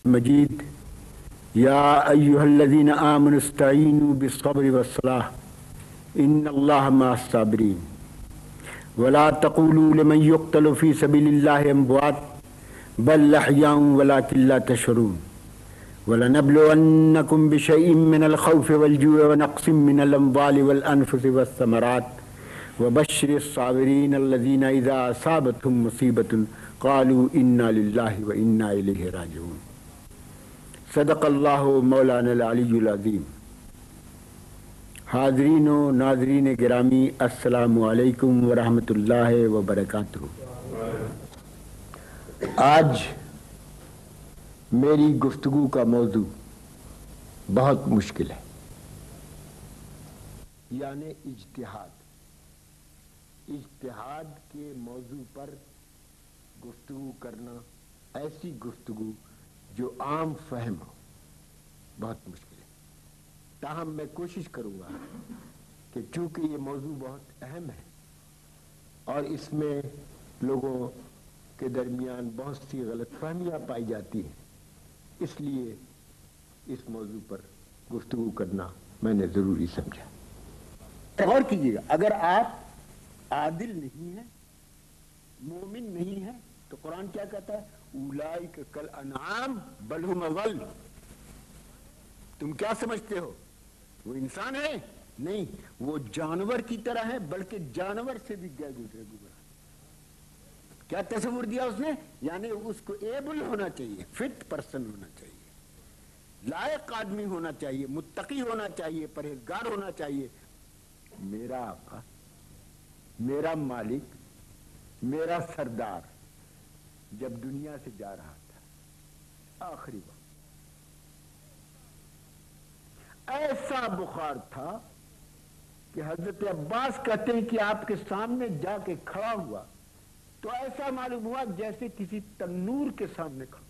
مجید یا ایھا الذین آمنوا استعینوا بالصبر والصلاۃ ان اللہ مع الصابرین ولا تقولوا لمن يقتل في سبيل الله اموات بل احیاء ولکن لا تشعرون ولنبلونکم بشیء من الخوف والجوع ونقص من الاموال والانفس والثمرات وبشر الصابرین الذین اذا اصابتهم مصیبۃ قالوا انا للہ وانا الیہ راجعون۔ صدق اللہ مولانا العلی العظیم۔ حاضرین و ناظرین گرامی، السلام علیکم ورحمۃ اللہ وبرکاتہ۔ آج میری گفتگو کا موضوع بہت مشکل ہے، یعنی اجتہاد کے موضوع پر گفتگو کرنا، ایسی گفتگو جو عام فہم ہو، بہت مشکل ہے۔ تاہم میں کوشش کروں گا کہ چونکہ یہ موضوع بہت اہم ہے اور اس میں لوگوں کے درمیان بہت سی غلط فہمیاں پائی جاتی ہیں، اس لیے اس موضوع پر گفتگو کرنا میں نے ضروری سمجھا۔ غور کیجیے گا، اگر آپ عادل نہیں ہیں، مومن نہیں ہیں، تو قرآن کیا کہتا ہے؟ اولئک کالانعام بل ھم اضل۔ تم کیا سمجھتے ہو وہ انسان ہے؟ نہیں، وہ جانور کی طرح ہے، بلکہ جانور سے بھی گزرے گزرا۔ کیا تصور دیا اس نے؟ یعنی اس کو ایبل ہونا چاہیے، فٹ پرسن ہونا چاہیے، لائق آدمی ہونا چاہیے، متقی ہونا چاہیے، پرہیزگار ہونا چاہیے۔ میرا آقا، میرا مالک، میرا سردار جب دنیا سے جا رہا تھا، آخری وقت ایسا بخار تھا کہ حضرت عباس کہتے ہیں کہ آپ کے سامنے جا کے کھڑا ہوا تو ایسا معلوم ہوا جیسے کسی تنور کے سامنے کھڑا۔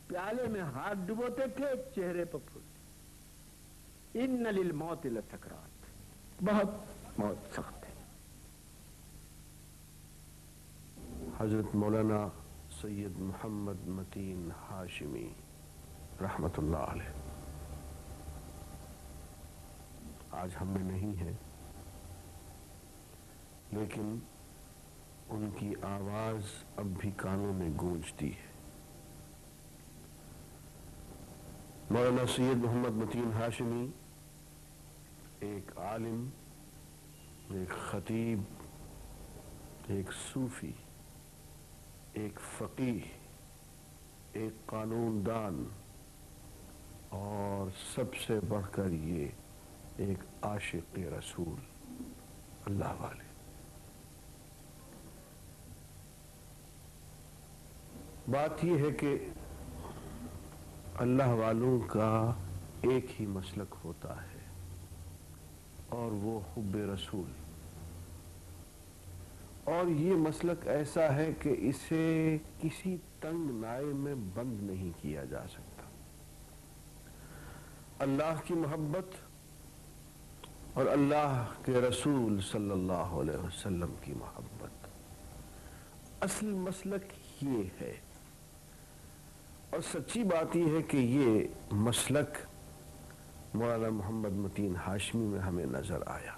پیالے میں ہاتھ ڈبوتے تھے، چہرے پر پھول۔ ان للموت لسکرات، بہت موت سخت ہے۔ حضرت مولانا سید محمد متین ہاشمی رحمت اللہ علیہ آج ہم میں نہیں ہے، لیکن ان کی آواز اب بھی کانوں میں گونجتی ہے۔ مولانا سید محمد متین ہاشمی ایک عالم، ایک خطیب، ایک صوفی، ایک فقیہ، ایک قانون دان، اور سب سے بڑھ کر یہ ایک عاشق رسول اللہ والے۔ بات یہ ہے کہ اللہ والوں کا ایک ہی مسلک ہوتا ہے اور وہ حب رسول، اور یہ مسلک ایسا ہے کہ اسے کسی تنگ نائے میں بند نہیں کیا جا سکتا۔ اللہ کی محبت اور اللہ کے رسول صلی اللہ علیہ وسلم کی محبت، اصل مسلک یہ ہے۔ اور سچی بات یہ ہے کہ یہ مسلک مولانا محمد متین ہاشمی میں ہمیں نظر آیا۔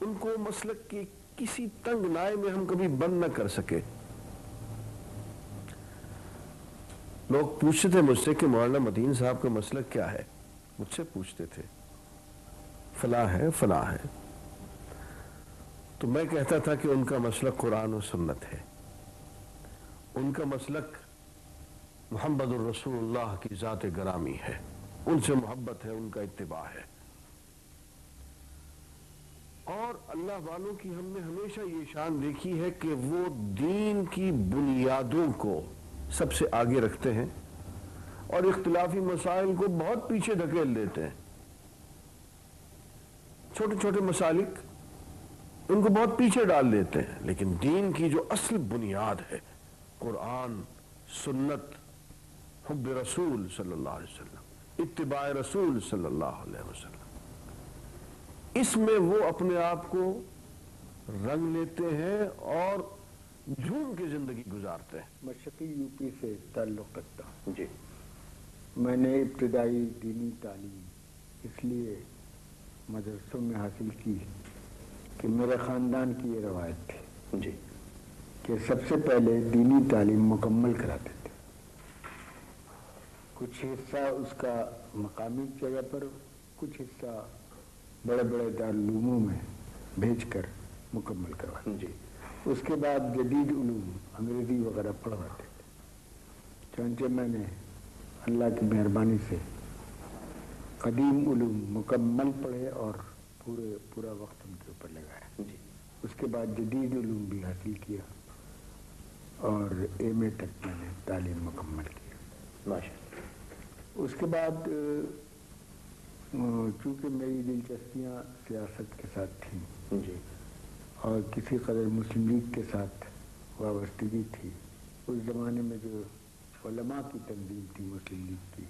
ان کو مسلک کے کسی تنگ نائے میں ہم کبھی بند نہ کر سکے۔ لوگ پوچھتے تھے مجھ سے کہ مولانا متین صاحب کا مسلک کیا ہے، مجھ سے پوچھتے تھے، فلاں ہے فلاں ہے، تو میں کہتا تھا کہ ان کا مسلک قرآن و سنت ہے، ان کا مسلک محمد الرسول اللہ کی ذات گرامی ہے، ان سے محبت ہے، ان کا اتباع ہے۔ اور اللہ والوں کی ہم نے ہمیشہ یہ شان دیکھی ہے کہ وہ دین کی بنیادوں کو سب سے آگے رکھتے ہیں اور اختلافی مسائل کو بہت پیچھے دھکیل دیتے ہیں۔ چھوٹے چھوٹے مسالک ان کو بہت پیچھے ڈال دیتے ہیں، لیکن دین کی جو اصل بنیاد ہے، قرآن، سنت، حب رسول صلی اللہ علیہ وسلم، اتباع رسول صلی اللہ علیہ وسلم، اس میں وہ اپنے آپ کو رنگ لیتے ہیں اور جھوم کے زندگی گزارتے ہیں. مشرقی یو پی سے تعلق رکھتا ہوں. جی میں نے ابتدائی دینی تعلیم اس لیے مدرسوں میں حاصل کی کہ میرے خاندان کی یہ روایت تھی جی کہ سب سے پہلے دینی تعلیم مکمل کراتے تھے. کچھ حصہ اس کا مقامی جگہ پر، کچھ حصہ بڑے بڑے دارالعلوموں میں بھیج کر مکمل کرواتے. جی اس کے بعد جدید علوم انگریزی وغیرہ پڑھواتے تھے. چنانچہ میں نے اللہ کی مہربانی سے قدیم علوم مکمل پڑھے اور پورا وقت ان کے اوپر لگایا. جی اس کے بعد جدید علوم بھی حاصل کیا اور ایم اے تک میں نے تعلیم مکمل کی. ماشاء اس کے بعد چونکہ میری دلچسپیاں سیاست کے ساتھ تھیں اللہ. جی اور کسی قدر مسلم لیگ کے ساتھ وابستگی تھی، اس زمانے میں جو علماء کی تنظیم تھی مسلم لیگ کی،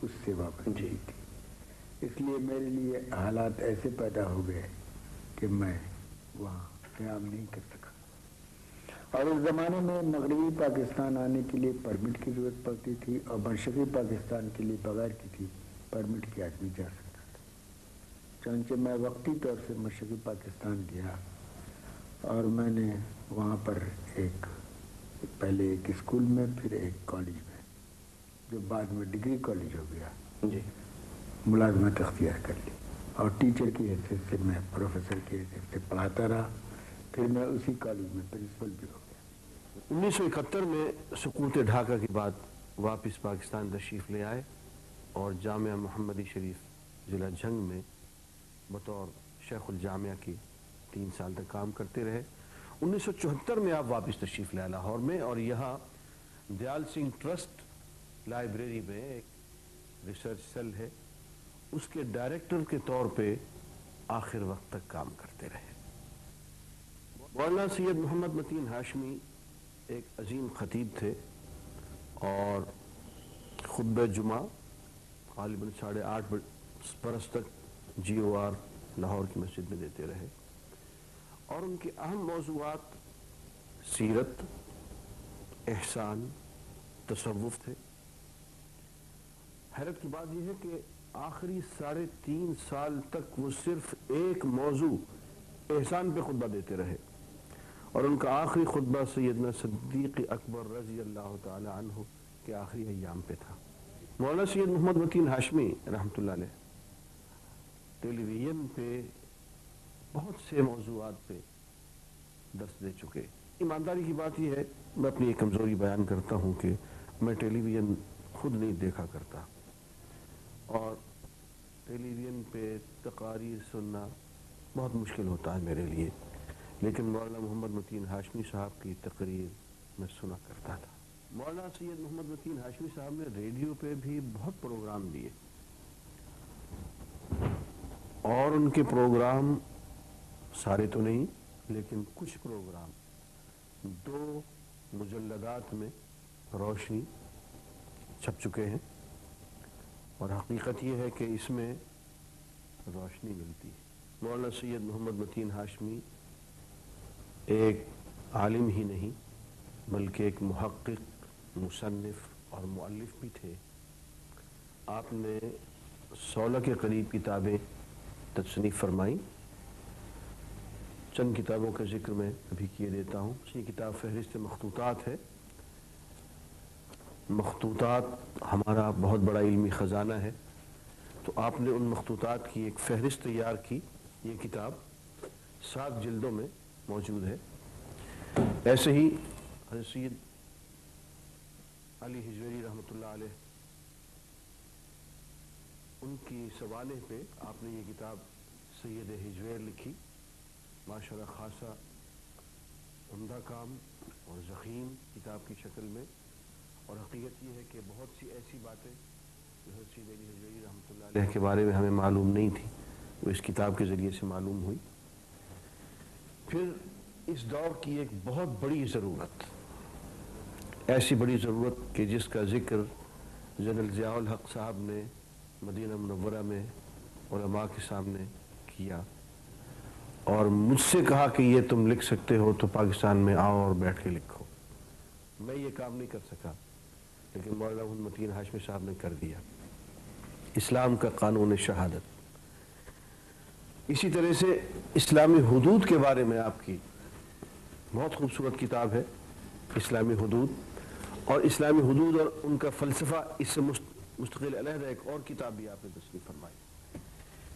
اس سے وابستگی تھی. اس لیے میرے لیے حالات ایسے پیدا ہو گئے کہ میں وہاں قیام نہیں کر سکا. اور اس زمانے میں مغربی پاکستان آنے کے لیے پرمٹ کی ضرورت پڑتی تھی اور مشرقی پاکستان کے لیے بغیر کسی پرمٹ کے آدمی جا سکتا تھا. چنانچہ میں وقتی طور سے مشرقی پاکستان گیا اور میں نے وہاں پر پہلے ایک اسکول میں، پھر ایک کالج میں، جو بعد میں ڈگری کالج ہو گیا، جی ملازمت اختیار کر لی اور ٹیچر کی حیثیت سے میں پروفیسر کی حیثیت سے پڑھاتا رہا. پھر میں اسی کالج میں پرنسپل بھی ہو گیا. 1971 میں سقوط ڈھاکہ کے بعد واپس پاکستان تشریف لے آئے اور جامعہ محمدی شریف ضلع جھنگ میں بطور شیخ الجامعہ کی 3 سال تک کام کرتے رہے. 1974 میں آپ واپس تشریف لائے لاہور میں اور یہاں دیال سنگھ ٹرسٹ لائبریری میں ایک ریسرچ سیل ہے، اس کے ڈائریکٹر کے طور پہ آخر وقت تک کام کرتے رہے. مولانا سید محمد متین ہاشمی ایک عظیم خطیب تھے اور خطبہ جمعہ غالباً 8:30 برس تک جی او آر لاہور کی مسجد میں دیتے رہے اور ان کے اہم موضوعات سیرت، احسان، تصوف تھے. حیرت کی بات یہ ہے کہ آخری 3.5 سال تک وہ صرف ایک موضوع احسان پہ خطبہ دیتے رہے اور ان کا آخری خطبہ سیدنا صدیق اکبر رضی اللہ تعالی عنہ کے آخری ایام پہ تھا. مولانا سید محمد متین ہاشمی رحمۃ اللہ علیہ ٹیلی ویژن پہ بہت سے موضوعات پہ درس دے چکے. ایمانداری کی بات یہ ہے، میں اپنی ایک کمزوری بیان کرتا ہوں کہ میں ٹیلی ویژن خود نہیں دیکھا کرتا اور ٹیلی ویژن پہ تقاریر سننا بہت مشکل ہوتا ہے میرے لیے، لیکن مولانا محمد متین ہاشمی صاحب کی تقریر میں سنا کرتا تھا. مولانا سید محمد متین ہاشمی صاحب نے ریڈیو پہ بھی بہت پروگرام دیے اور ان کے پروگرام سارے تو نہیں لیکن کچھ پروگرام 2 مجلدات میں روشنی چھپ چکے ہیں اور حقیقت یہ ہے کہ اس میں روشنی ملتی ہے. مولانا سید محمد متین ہاشمی ایک عالم ہی نہیں بلکہ ایک محقق، مصنف اور مؤلف بھی تھے. آپ نے 16 کے قریب کتابیں تصنیف فرمائیں. چند کتابوں کا ذکر میں ابھی کیے دیتا ہوں. یہ کتاب فہرست مخطوطات ہے. مخطوطات ہمارا بہت بڑا علمی خزانہ ہے، تو آپ نے ان مخطوطات کی ایک فہرست تیار کی. یہ کتاب 7 جلدوں میں موجود ہے. ایسے ہی حضرت سید علی ہجویری رحمۃ اللہ علیہ ان کی سوانح پہ آپ نے یہ کتاب سید ہجویر لکھی. ماشاءاللہ خاصا عمدہ کام اور ضخیم کتاب کی شکل میں. اور حقیقت یہ ہے کہ بہت سی ایسی باتیں جو حضرت سید علی ہجویری رحمۃ اللہ علیہ کے بارے میں ہمیں معلوم نہیں تھی وہ اس کتاب کے ذریعے سے معلوم ہوئی. پھر اس دور کی ایک بہت بڑی ضرورت، ایسی بڑی ضرورت کہ جس کا ذکر جنرل ضیاء الحق صاحب نے مدینہ منورہ میں علماء کے سامنے کیا اور مجھ سے کہا کہ یہ تم لکھ سکتے ہو تو پاکستان میں آؤ اور بیٹھ کے لکھو. میں یہ کام نہیں کر سکا لیکن مولانا محمد متین ہاشمی صاحب نے کر دیا. اسلام کا قانون شہادت. اسی طرح سے اسلامی حدود کے بارے میں آپ کی بہت خوبصورت کتاب ہے اسلامی حدود, اور اسلامی حدود اور ان کا فلسفہ, اس سے مستقل علیحدہ ایک اور کتاب بھی آپ نے تصنیف فرمائی.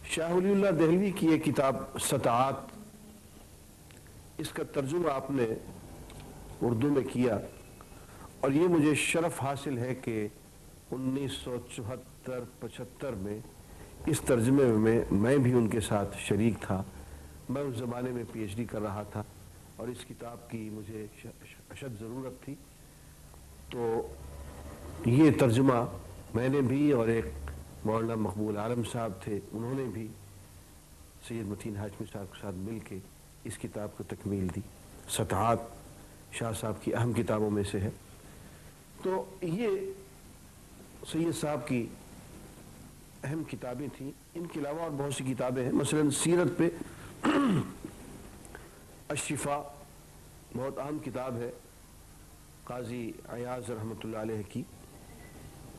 شاہ ولی اللہ دہلوی کی یہ کتاب سطاعات, اس کا ترجمہ آپ نے اردو میں کیا, اور یہ مجھے شرف حاصل ہے کہ 1974-75 میں اس ترجمے میں بھی ان کے ساتھ شریک تھا. میں اس زمانے میں پی ایچ ڈی کر رہا تھا اور اس کتاب کی مجھے اشد ضرورت تھی, تو یہ ترجمہ میں نے بھی, اور ایک مولانا مقبول عالم صاحب تھے, انہوں نے بھی سید متین ہاشمی صاحب کے ساتھ مل کے اس کتاب کو تکمیل دی. سطاعات شاہ صاحب کی اہم کتابوں میں سے ہے. تو یہ سید صاحب کی اہم کتابیں تھیں. ان کے علاوہ اور بہت سی کتابیں ہیں, مثلا سیرت پہ الشفا بہت اہم کتاب ہے قاضی عیاض رحمۃ اللہ علیہ کی.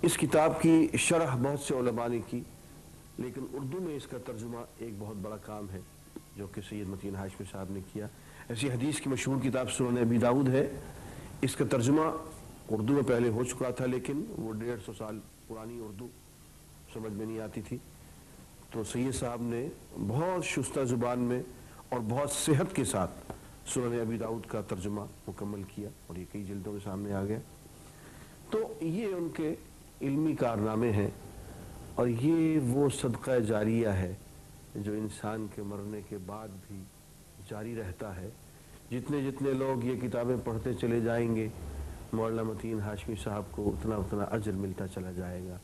اس کتاب کی شرح بہت سے علماء نے کی, لیکن اردو میں اس کا ترجمہ ایک بہت بڑا کام ہے جو کہ سید متین ہاشمی صاحب نے کیا. ایسی حدیث کی مشہور کتاب سنن ابی داؤد ہے, اس کا ترجمہ اردو میں پہلے ہو چکا تھا, لیکن وہ 150 سال پرانی اردو سمجھ میں نہیں آتی تھی, تو سید صاحب نے بہت شستہ زبان میں اور بہت صحت کے ساتھ سنن ابی داؤد کا ترجمہ مکمل کیا, اور یہ کئی جلدوں کے سامنے آ گیا. تو یہ ان کے علمی کارنامے ہیں, اور یہ وہ صدقہ جاریہ ہے جو انسان کے مرنے کے بعد بھی جاری رہتا ہے. جتنے جتنے لوگ یہ کتابیں پڑھتے چلے جائیں گے, مولانا متین ہاشمی صاحب کو اتنا اتنا اجر ملتا چلا جائے گا.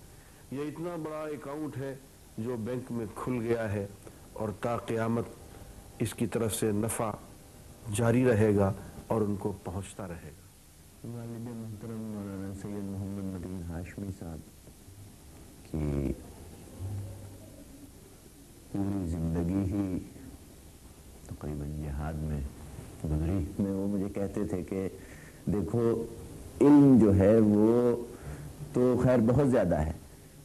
یہ اتنا بڑا اکاؤنٹ ہے جو بینک میں کھل گیا ہے, اور تا قیامت اس کی طرف سے نفع جاری رہے گا اور ان کو پہنچتا رہے گا. والد محترم مولانا سید محمد متین ہاشمی صاحب کی پوری زندگی ہی تقریباً جہاد میں گزری. میں وہ مجھے کہتے تھے کہ دیکھو علم جو ہے وہ تو خیر بہت زیادہ ہے,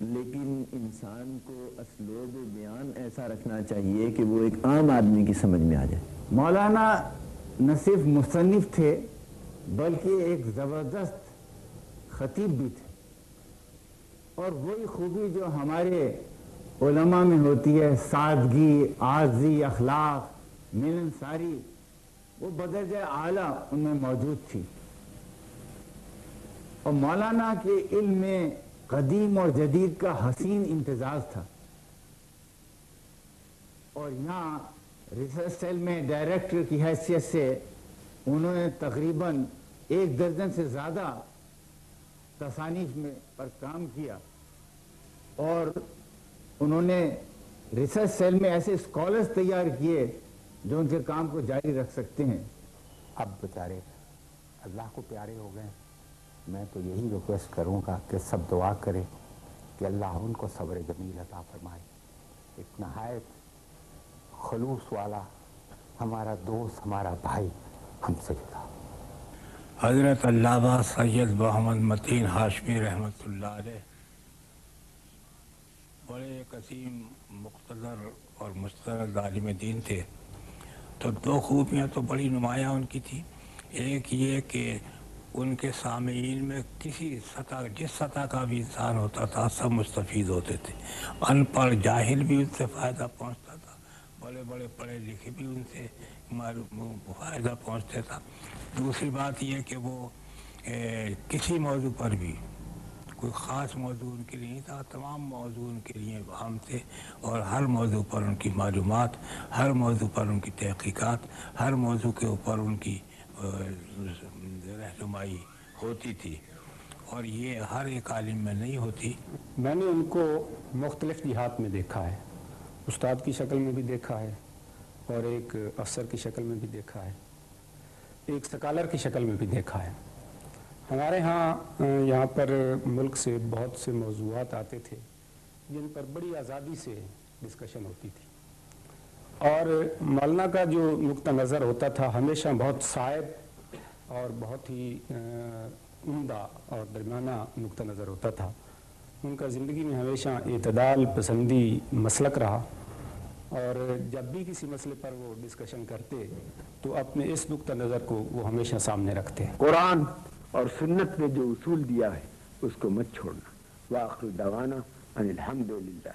لیکن انسان کو اسلوب بیان ایسا رکھنا چاہیے کہ وہ ایک عام آدمی کی سمجھ میں آ جائے. مولانا نہ صرف مصنف تھے بلکہ ایک زبردست خطیب بھی تھے, اور وہی خوبی جو ہمارے علماء میں ہوتی ہے, سادگی, عاجزی, اخلاق, ملنساری, وہ بدرجہ اعلیٰ ان میں موجود تھی. اور مولانا کے علم میں قدیم اور جدید کا حسین امتزاج تھا, اور یہاں ریسرچ سیل میں ڈائریکٹر کی حیثیت سے انہوں نے تقریباً 1 درجن سے زیادہ تصانیف میں پر کام کیا, اور انہوں نے ریسرچ سیل میں ایسے اسکالرز تیار کیے جو ان کے کام کو جاری رکھ سکتے ہیں. اب بیچارے اللہ کو پیارے ہو گئے. میں تو یہی ریکویسٹ کروں گا کہ سب دعا کریں کہ اللہ ان کو صبر جمیل عطا فرمائے. ایک نہایت خلوص والا ہمارا دوست, ہمارا بھائی ہم سے جدا. حضرت علامہ سید محمد متین ہاشمی رحمۃ اللہ علیہ بڑے قسیم, مقتدر اور مستند عالم دین تھے. تو 2 خوبیاں تو بڑی نمایاں ان کی تھی. ایک یہ کہ ان کے سامعین میں کسی سطح, جس سطح کا بھی انسان ہوتا تھا, سب مستفید ہوتے تھے. ان پڑھ جاہل بھی ان سے فائدہ پہنچتا تھا, بڑے بڑے پڑھے لکھے بھی ان سے فائدہ پہنچتا تھا. دوسری بات یہ کہ وہ کسی موضوع پر بھی کوئی خاص موضوع ان کے لیے نہیں تھا, تمام موضوع ان کے لیے عام تھے, اور ہر موضوع پر ان کی معلومات, ہر موضوع پر ان کی تحقیقات, ہر موضوع کے اوپر ان کی رہنمائی ہوتی تھی, اور یہ ہر ایک عالم میں نہیں ہوتی. میں نے ان کو مختلف جہات میں دیکھا ہے, استاد کی شکل میں بھی دیکھا ہے, اور ایک افسر کی شکل میں بھی دیکھا ہے, ایک سکالر کی شکل میں بھی دیکھا ہے. ہمارے یہاں پر ملک سے بہت سے موضوعات آتے تھے جن پر بڑی آزادی سے ڈسکشن ہوتی تھی, اور مولانا کا جو نقطہ نظر ہوتا تھا ہمیشہ بہت صائب اور بہت ہی عمدہ اور درمیانہ نقطہ نظر ہوتا تھا. ان کا زندگی میں ہمیشہ اعتدال پسندی مسلک رہا، اور جب بھی کسی مسئلے پر وہ ڈسکشن کرتے تو اپنے اس نقطہ نظر کو وہ ہمیشہ سامنے رکھتے. قرآن اور سنت نے جو اصول دیا ہے اس کو مت چھوڑنا. وآخر دعوانا ان الحمدللہ.